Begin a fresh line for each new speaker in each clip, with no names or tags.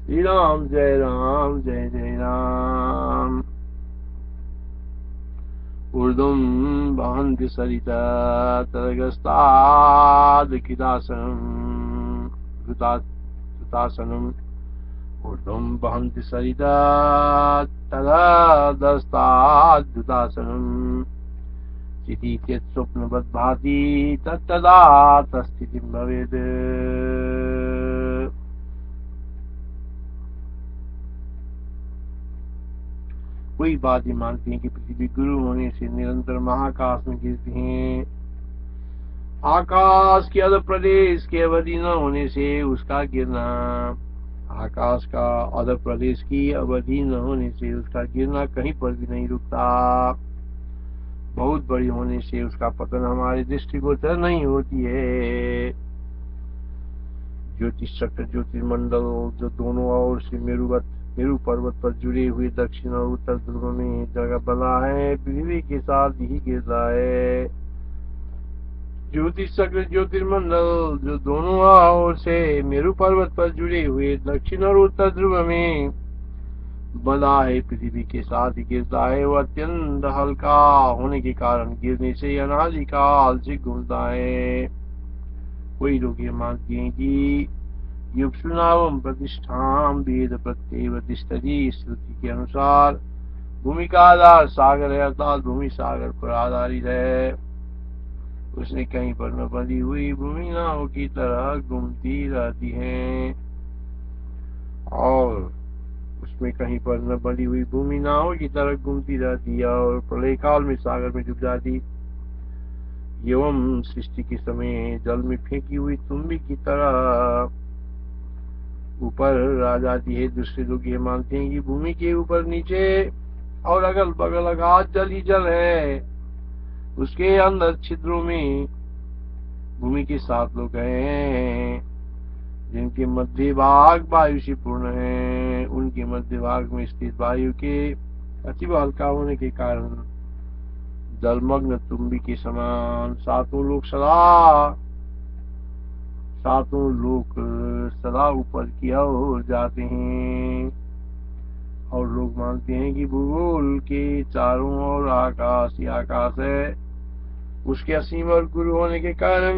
श्री राम जय जय राम। ऊर्ध्वं वहन्ति सरिता तदगस्ताद् कृतासनम्। ऊर्ध्वं वहन्ति सरिता तदगस्ताद् चिति चेत् स्वप्नवद् भाति तत्तदा तस्थितिं भवेत्। कोई बात ही मानती है कि पृथ्वी गुरु होने से निरंतर महाकाश में गिरती है। आकाश के अध प्रदेश के अवधि न होने से उसका गिरना, आकाश का अध प्रदेश की अवधि न होने से उसका गिरना कहीं पर भी नहीं रुकता। बहुत बड़ी होने से उसका पतन हमारी दृष्टिगोचर नहीं होती है। ज्योतिष चक्र ज्योतिर्मंडल जो दोनों ओर से मेरु पर्वत पर जुड़े हुए दक्षिण और उत्तर ध्रुव में जगह बना है, पृथ्वी के साथ ही गिरता है। ज्योतिष चक्र ज्योतिर्मंडल जो दोनों ओर से मेरु पर्वत पर जुड़े हुए दक्षिण और उत्तर ध्रुव में बना है, पृथ्वी के साथ ही गिरता है। वह अत्यंत हल्का होने के कारण गिरने से अनादिकाल से घूमता है। कोई लोग ये मानते हैं कि युक्सुनावम प्रतिष्ठाम वेद प्रत्येव तिष्ठति। श्रुति के अनुसार भूमि का आधार सागर है, अर्थात भूमि सागर पर आधारित है। उसने कहीं पर न बंधी हुई भूमि नाव की तरह घूमती रहती है, और उसमें कहीं पर न बंधी हुई भूमि नाव की तरह घूमती रहती है और प्रलय काल में सागर में डूब जाती। एवं सृष्टि के समय जल में फेंकी हुई तुम्बी की तरह ऊपर आ जाती है। दूसरे लोग ये मानते हैं कि भूमि के ऊपर नीचे और अगल बगल अगाध जल ही जल है। उसके अंदर छिद्रों में भूमि के 7 लोग हैं, जिनके मध्य भाग वायु से पूर्ण है। उनके मध्य भाग में स्थित वायु के अतीव हल्का होने के कारण जलमग्न तुम्बी के समान सातों लोग सदा ऊपर की ओर जाते हैं। और लोग मानते हैं कि भूगोल के चारों ओर आकाश ही आकाश है। उसके असीम और गुरु होने के कारण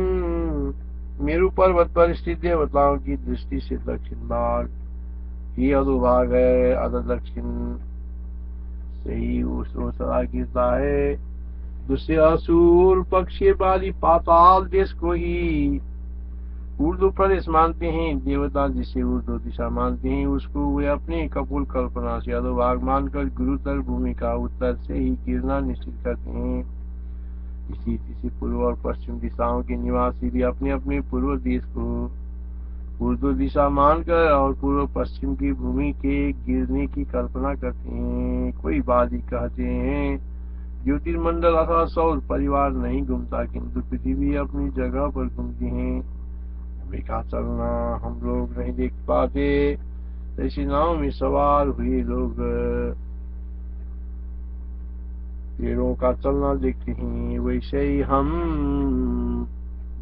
मेरु पर्वत पर स्थित देवताओं की दृष्टि से दक्षिण भाग ही अधोभाग है। अध दक्षिण से ही उसको सदा गिरता है। दूसरे असुर पक्षी वाली पाताल देश को ही उर्दू प्रदेश मानते हैं। देवता जिसे उर्दू दिशा मानते हैं, उसको वे अपने कपूल कल्पना से अधोभाग मानकर गुरुतर भूमि का उत्तर से ही गिरना निश्चित करते हैं। इसी से पूर्व और पश्चिम दिशाओं के निवासी भी अपने अपने पूर्व देश को उर्दू दिशा मानकर और पूर्व पश्चिम की भूमि के गिरने की कल्पना करते हैं। कोई वादी कहते हैं ज्योतिर्मंडल अथवा सौर परिवार नहीं घूमता, किंतु पृथ्वी अपनी जगह पर घूमती है। भूमि का चलना हम लोग नहीं देख पाते। ऐसी नाव में सवार हुए लोग पेड़ों का चलना देखते हैं, वैसे ही हम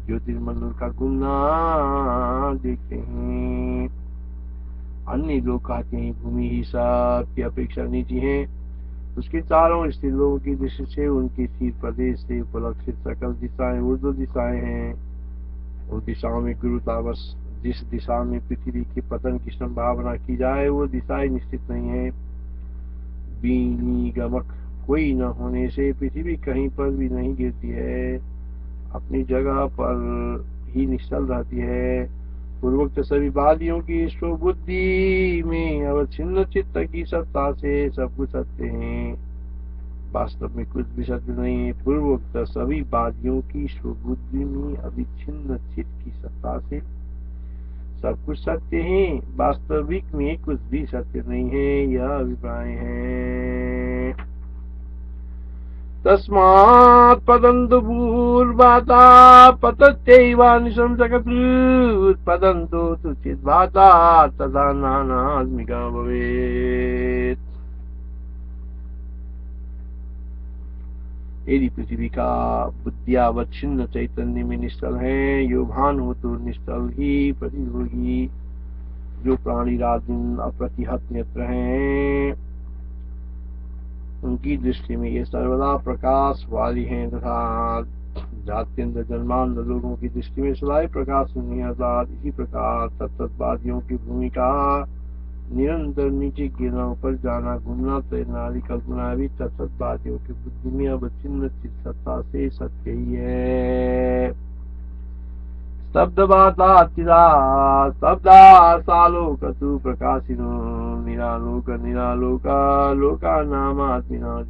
ज्योतिर्मंडल का घूमना देखते हैं। अन्य लोग कहते हैं भूमि ही सबकी अपेक्षा नीचे है। उसके चारों स्थित लोगों की दृष्टि से उनके शीर प्रदेश से उपलक्षित सकल दिशाएं ऊर्ध्व दिशाएं हैं। उन दिशाओं में गुरुतावश जिस दिशा में पृथ्वी के पतन की संभावना की जाए वो दिशाएं निश्चित नहीं है। विनिगमक कोई न होने से पृथ्वी कहीं पर भी नहीं गिरती है, अपनी जगह पर ही निश्चल रहती है। पूर्वोक्त सभी वादियों की स्वबुद्धि में अवच्छिन्न चित्त की सत्ता से सब कुछ सत्य है, वास्तव में कुछ भी सत्य नहीं है। पूर्वोक्त सभी वादियों की स्वबुद्धि में अविच्छिन्न चित्त की सत्ता से सब कुछ सत्य है, वास्तविक में कुछ भी सत्य नहीं है, यह अभिप्राय है। तस्मात् पतन्तु पूर्वाता पतत्यैवानिशं जगत्पतन्तु तु चिद्भाता तथा नानात्मिका भवेत्। यदि पृथ्वी का बुद्धियावच्छिन्न चैतन्य में निश्चल है, यो भान हो तो निश्चल ही प्रतीत होगी। जो प्राणी रात दिन अप्रतिहत नेत्र हैं, उनकी दृष्टि में ये सर्वदा प्रकाश वाली हैं, तथा जात्यंत जन्मांत लोगों की दृष्टि में सदा प्रकाश नहीं आता। इसी प्रकार तत्वादियों की भूमिका निरंतर नीचे गिरना, ऊपर जाना, घूमना, तैरना आदि कल्पना भी तत्वादियों की बुद्धि में अवच्छिन्न चित सत्ता से सत्य ही है। शब्दासालोकतु प्रकाशिनो निरालोक निरालोका लोका नामात्मिना।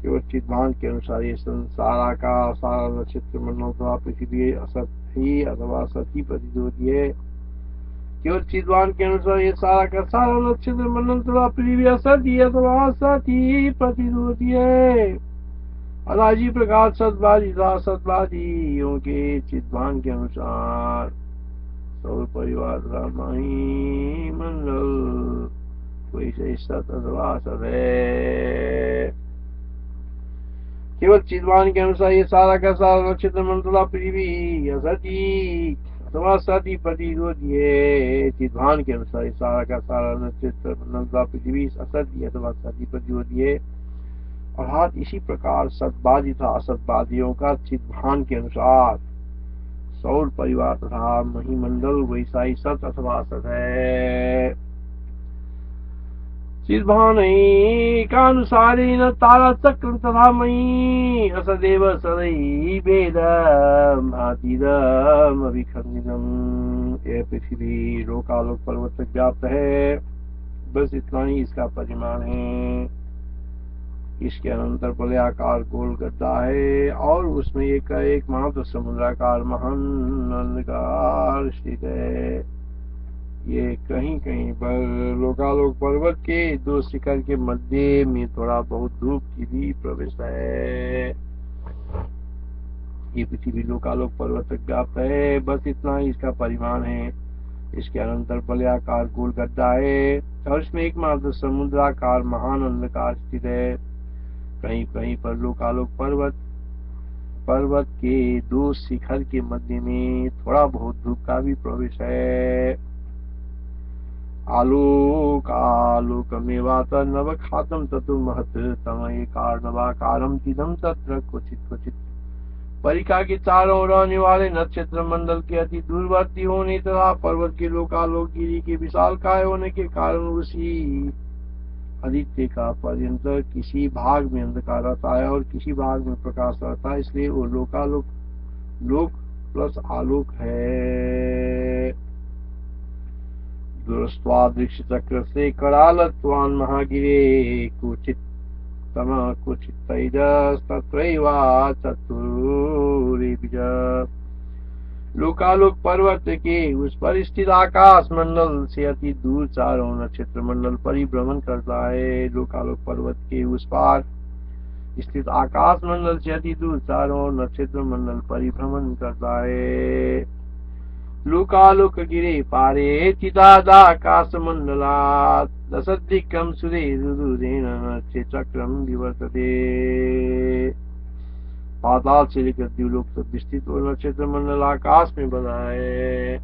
केवल चिद्भान के अनुसार ये संसार का सारा नक्षत्र मंडल अथवा पृथ्वी असत ही अथवा सत ही प्रतीत होती है। केवल चिद्भान के अनुसार ये सारा का सारा नक्षत्र मंडल अथवा पृथ्वी असत ही अथवा असत ही प्रतीत होती है। अदाजी प्रकार सतवादियों के चिद्भान के अनुसार सौर परिवार रामाही मंडल वैसे सत अथवा सत है। केवल चिद्भान के अनुसार ये सारा का सारा नक्षत्र मंडल पृथ्वी असती अथवा सती प्रतीत होती है। चिद्भान के अनुसार ये सारा का सारा नक्षत्र मंडल पृथ्वी असती अथवा सती प्रतीत होती है। अर्थात इसी प्रकार सतवादी तथा असतवादियों का चिद्भान के अनुसार सौर परिवार तथा महिमंडल वैसा ही सत अथवा सत है। चिद्भान का अनुसार न तारा चक्र तथा मई असदेव सदै वेद भातिदम अभिखंडितम। यह पृथ्वी लोकालोक पर्वत तक व्याप्त है, बस इतना ही इसका परिमाण है। इसके अनंतर वलयाकार गोल गड्ढा है और उसमें एक मात्र समुद्राकार महान अंधकार स्थित है। ये कहीं कहीं पर लोकालोक पर्वत के दो शिखर के मध्य में थोड़ा बहुत धूप की भी प्रवेश है। ये पृथ्वी लोकालोक पर्वत तक व्याप्त है, बस इतना ही इसका परिमाण है। इसके अनंतर वलयाकार गोल गड्ढा है और इसमें एकमात्र समुद्राकार महान अंधकार स्थित है। कहीं कहीं पर लोकालोक पर्वत के दो शिखर के मध्य में थोड़ा बहुत धूप का भी प्रवेश है। आलोकमेवात नवखातम ततु महत तमये कार्णवाकारम तिदम तत्र क्वचित क्वचित। परिका के चारों ओर रहने वाले नक्षत्र मंडल के अति दूरवर्ती होने तथा पर्वत के लोकालोक गिरी के विशालकाय होने के कारण उसी आदित्य का पर्यंत किसी भाग में अंधकार रहता है और किसी भाग में प्रकाश रहता है, इसलिए वो लोक प्लस आलोक है। दुरस्वादृक्ष चक्र से करालत्वान महागिरे कुचित तम कुचित तत्रैवा चतुर्विज। लोकालोक पर्वत के उस पर स्थित आकाश मंडल से अति दूर चारों नक्षत्र मंडल परिभ्रमण करता है। लोकालोक पर्वत के उस पार स्थित आकाश मंडल से अति दूर चारों नक्षत्र मंडल परिभ्रमण करता है। लोकालोक गिरे पारे चिदाकाश मंडलात् दशदिक्कं सुरेरुदूरेण चक्रम विवर्तते। पाताल से लेकर द्युलोक तक विस्तृत और नक्षत्र मंडल आकाश में बना है।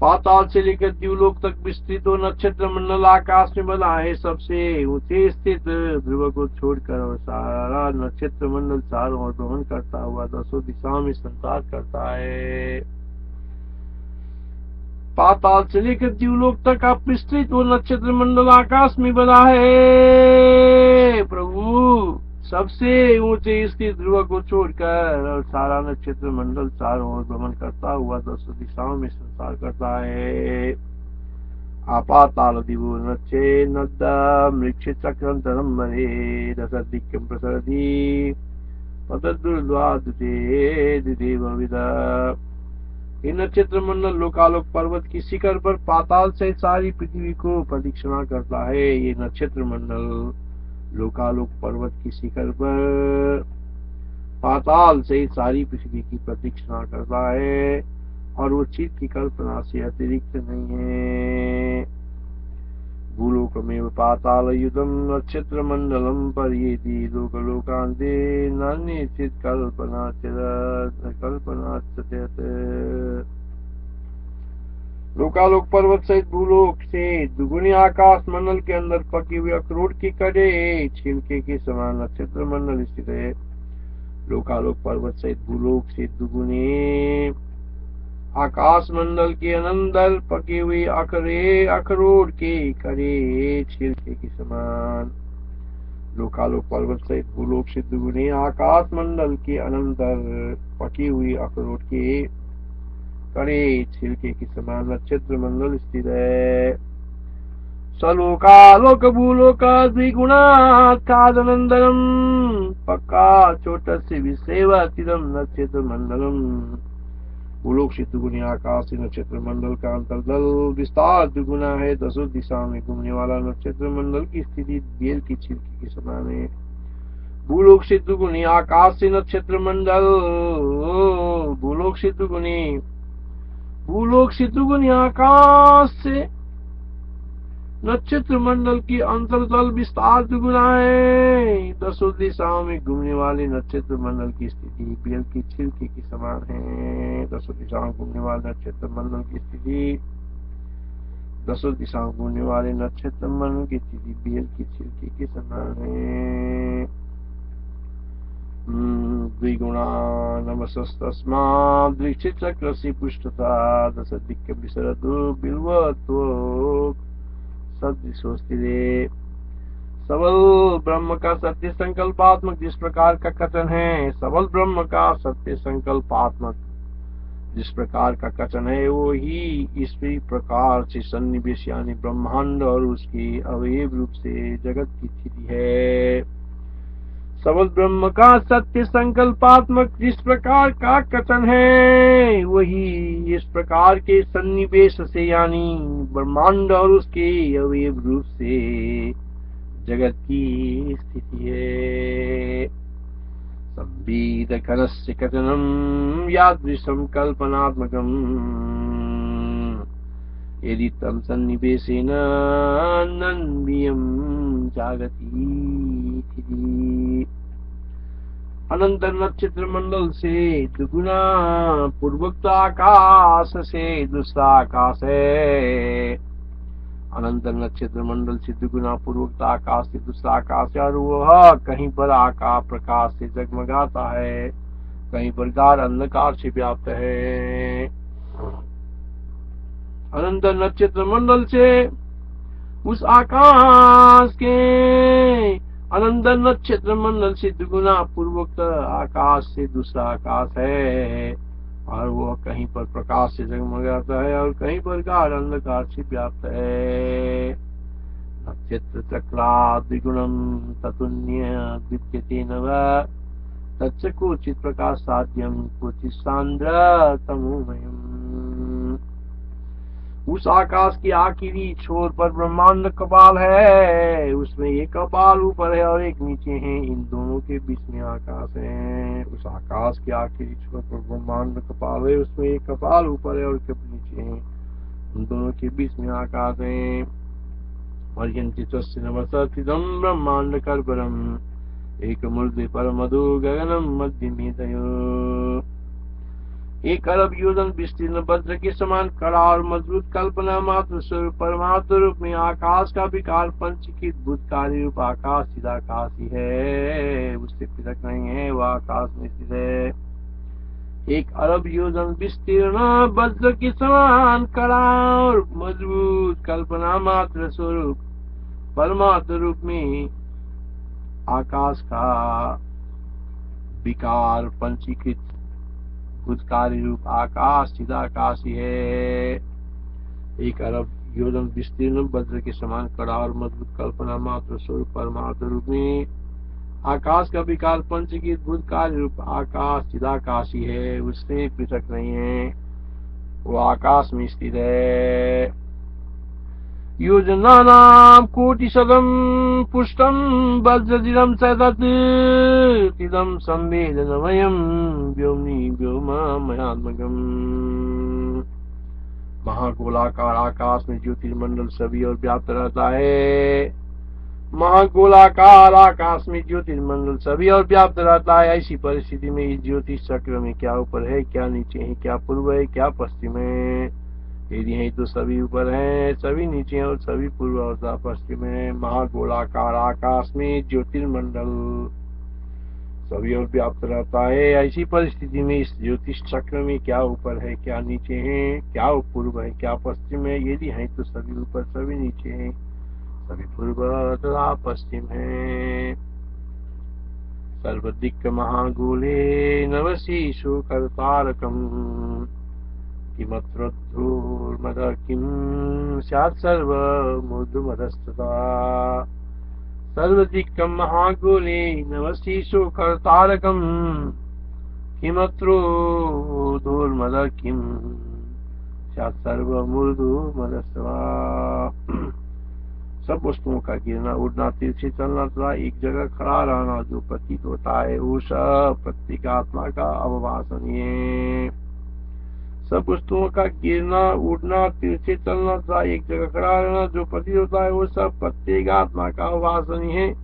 पाताल से लेकर द्युलोक तक विस्तृत और नक्षत्र मंडल आकाश में बना है। सबसे ऊंचे स्थित ध्रुव को छोड़कर सारा नक्षत्र मंडल चारों ओर भ्रमण करता हुआ दसों दिशाओं में संचार करता है। पाताल से लेकर द्युलोक तक आप विस्तृत और नक्षत्र मंडल आकाश में बना है। प्रभु सबसे ऊंचे स्थित ध्रुव को छोड़कर और सारा नक्षत्र मंडल चारों ओर भ्रमण करता हुआ दसों दिशाओं में संचार करता है। आपाताल दिवो नक्षे नद्द मृक्ष चक्रंतरम मरे दशदिक्कं प्रसरति पतद्दुर्द्वादुते द्विदेवविद। ये नक्षत्र मंडल लोकालोक पर्वत की शिखर पर पाताल से सारी पृथ्वी को प्रदक्षिणा करता है। ये नक्षत्र मंडल लोकालोक पर्वत की शिखर पर पाताल से सारी पृथ्वी की प्रदक्षिणा करता है और वो चित्त की कल्पना से अतिरिक्त नहीं है। भूलोकमेव पातालयुतम नक्षत्र मंडलम पर्येति लोकलोकान्ते नान्यचित् कल्पना। लोकालोक पर्वत सहित भूलोक से दुगुनी आकाश मंडल के अंदर पकी हुई अखरोट की कड़े छिलके के समान नक्षत्र मंडल स्थित है। लोकालोक पर्वत सहित भूलोक से दुगुने आकाश मंडल के अंदर पकी हुई अखरोट के कड़े छिलके के समान। लोकालोक पर्वत सहित भूलोक से दुगुने आकाश मंडल के अंदर पकी हुई अखरोट के कड़े छिलके के समान नक्षत्र मंडल स्थित है। सलोकालोक भूलोक द्विगुणात्कादनंदनम पक्का चोटस्य विसेवतिदम नक्षत्र मंडलम। भूलोक से दुगुनी आकाश नक्षत्र मंडल का अंतर्दल विस्तार दुगुना है। 10 दिशा में घूमने वाला नक्षत्र मंडल की स्थिति बेल की छिलकी के समान है। भूलोक से दुगुनी आकाश से नक्षत्र मंडल भूलोक से दुगुनी आकाश से नक्षत्र मंडल की अंतर्तल विस्तार दुगुना है। 10 दिशाओं में घूमने वाले नक्षत्र मंडल की स्थिति बेल की छिलके की समान है। 10 दिशाओं में घूमने वाले नक्षत्र मंडल की स्थिति 10 दिशाओं में घूमने वाले नक्षत्र मंडल की स्थिति बेल की छिलके के समान है। द्विगुणा नमस्तस्मात् दृक्षचक्रस्य पुष्टता 10 दिक्क विसरतु बिल्वत्वोक सदृशोस्तिरे। सबल ब्रह्म का सत्य संकल्पात्मक जिस प्रकार का कथन है, सबल ब्रह्म का सत्य संकल्पात्मक जिस प्रकार का कथन है वो ही इसी प्रकार से सन्निवेश यानी ब्रह्मांड और उसके अवयव रूप से जगत की स्थिति है। सबल ब्रह्म का सत्य संकल्पात्मक जिस प्रकार का कथन है वही इस प्रकार के सन्निवेश से यानी ब्रह्मांड और उसके अवयव रूप से जगत की स्थिति है। संवेद कनस्य कथनम यादृशम कल्पनात्मकम यदि तम सन्निवेशेन नन्वियम जागति। अनंत नक्षत्र मंडल से दुगुना पूर्वोक्त आकाश से दूसरा आकाश है। अनंत नक्षत्र मंडल से दुगुना पूर्वोक्त आकाश से दूसरा आकाश है और वह कहीं पर आकाश प्रकाश से जगमगाता है, कहीं पर गाढ़ अंधकार से व्याप्त है। अनंत नक्षत्र मंडल से उस आकाश के अनंत नक्षत्र मंडल से दुगुना पूर्वोक्त आकाश से दूसरा आकाश है और वह कहीं पर प्रकाश से जगमगाता है और कहीं पर गाढ़ अंधकार से व्याप्त है। नक्षत्र चक्रा द्विगुणम ततुन्य विद्यते नव तच्च क्वचित् प्रकाश साध्यम क्वचित् सांद्र तमोमयम्। उस आकाश के आखिरी छोर पर ब्रह्मांड कपाल है, उसमें एक कपाल ऊपर है और एक नीचे है, इन दोनों के बीच में आकाश है। उस आकाश के आखिरी छोर पर ब्रह्मांड कपाल है, उसमें एक कपाल ऊपर है और एक नीचे है, उन दोनों के बीच में आकाश है। पर्यंतितम ब्रह्मांड कर्बरम एक मूर्ति पर मधु गगनम मध्यमे तयो। 1 अरब योजन विस्तीर्ण वज्र के समान कड़ा और मजबूत कल्पना मात्र स्वरूप परमात्म रूप में आकाश का विकार पंचीकृत भूतकाली रूप आकाश चिदाकाश ही है, उससे पृथक नहीं है, वह आकाश में स्थित है। 1 अरब योजन विस्तीर्ण वज्र के समान कड़ा और मजबूत कल्पना मात्र स्वरूप परमात्म रूप में आकाश का विकार पंचीकृत भूतकाली रूप आकाश चिदाकाश ही है। 1 अरब योजन विस्तीर्ण वज्र के समान कड़ा और मजबूत कल्पना मात्र स्वरूप परमात्म रूप में आकाश का विकार पंचीकृत भूतकाली रूप आकाश चिदाकाश ही है, उससे पृथक नहीं है, वो आकाश में स्थित है। योजनानां कोटिशतम पुष्टम वज्रजिरं सतत तिदं संवेदनमयं व्योम्नि व्योममयात्मकम्। महागोलाकार आकाश में ज्योतिर्मंडल सभी और व्याप्त रहता है। महागोलाकार आकाश में ज्योतिर्मंडल सभी और व्याप्त रहता है। ऐसी परिस्थिति में इस ज्योतिष चक्र में क्या ऊपर है, क्या नीचे है, क्या पूर्व है, क्या पश्चिम है, यदि हैं तो सभी ऊपर हैं, सभी नीचे हैं और सभी पूर्व और पश्चिम में। महागोलाकार आकाश में ज्योतिर्मंडल सभी ओर व्याप्त रहता है। ऐसी परिस्थिति में इस ज्योतिष चक्र में क्या ऊपर है, क्या नीचे है, क्या पूर्व है, क्या पश्चिम है? यदि हैं तो सभी ऊपर, सभी नीचे हैं, सभी पूर्व तथा पश्चिम है। सर्वदिक् महागोले नवशीषु कर्तारकम् किमत्रोद्धूर्मद किं स्यात् सर्वमूर्धमदस्तथा। सर्वदिक् महागोले नवशीषु कर्तारकम् किमत्रोद्धूर्मद किं स्यात् सर्वमूर्धमदस्तथा। सब वस्तुओं का गिरना, उड़ना, तिरछे चलना तथा एक जगह खड़ा रहना जो प्रतीत होता है वो सब प्रत्येगात्मा का अवभाषण है। सब वस्तुओं का गिरना, उड़ना, तिरछे चलना तथा एक जगह खड़ा रहना जो प्रतीत होता है वो सब प्रत्येगात्मा का अवभाषण है,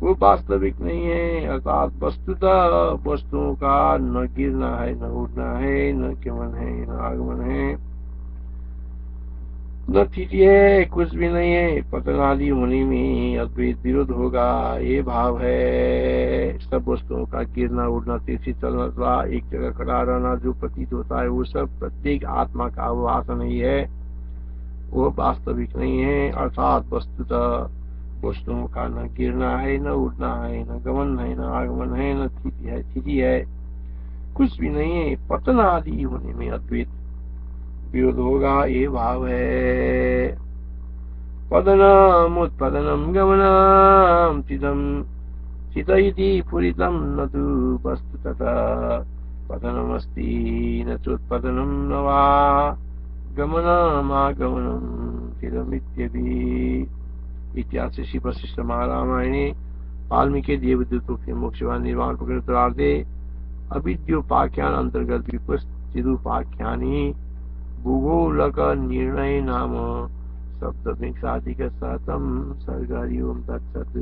वो वास्तविक नहीं है। अर्थात वस्तुतः वस्तुओं का न गिरना है, न उड़ना है, न गमन है, न आगमन है, न स्थिति है, कुछ भी नहीं है। पतन आदि होने में अद्वैत विरोध होगा, ये भाव है। सब वस्तुओं का गिरना, उड़ना, तिरछे चलना तथा एक जगह खड़ा रहना जो प्रतीत होता है वो सब प्रत्येक आत्मा का अवभाषण ही है, वो वास्तविक नहीं है। अर्थात वस्तुतः वस्तुओं का न गिरना है, न उड़ना है, न गमन है, न आगमन है, न स्थिति है, कुछ भी नहीं है। पतन आदि होने में अद्वैत विरोध होगा, ये भाव है। पतनम उत्पतनम गमनम चिदम चित इति फुरितम न तु वस्तुतः पतनमस्ति न चोत्पतनम न वा गमनमागमनम चिदमित्यपि। इत्यादि श्री वशिष्ठ महारामायणे वाल्मीकि देवदूतों के मोक्षवान निर्वाण प्रकरण उत्तरार्धे अविद्योपाख्यान अंतर्गत विपश्चिदुपाख्यानी भूगोलक निर्णय नाम शब्द विंशाधिक शतम सर्ग। हरि ओम तत्सत्।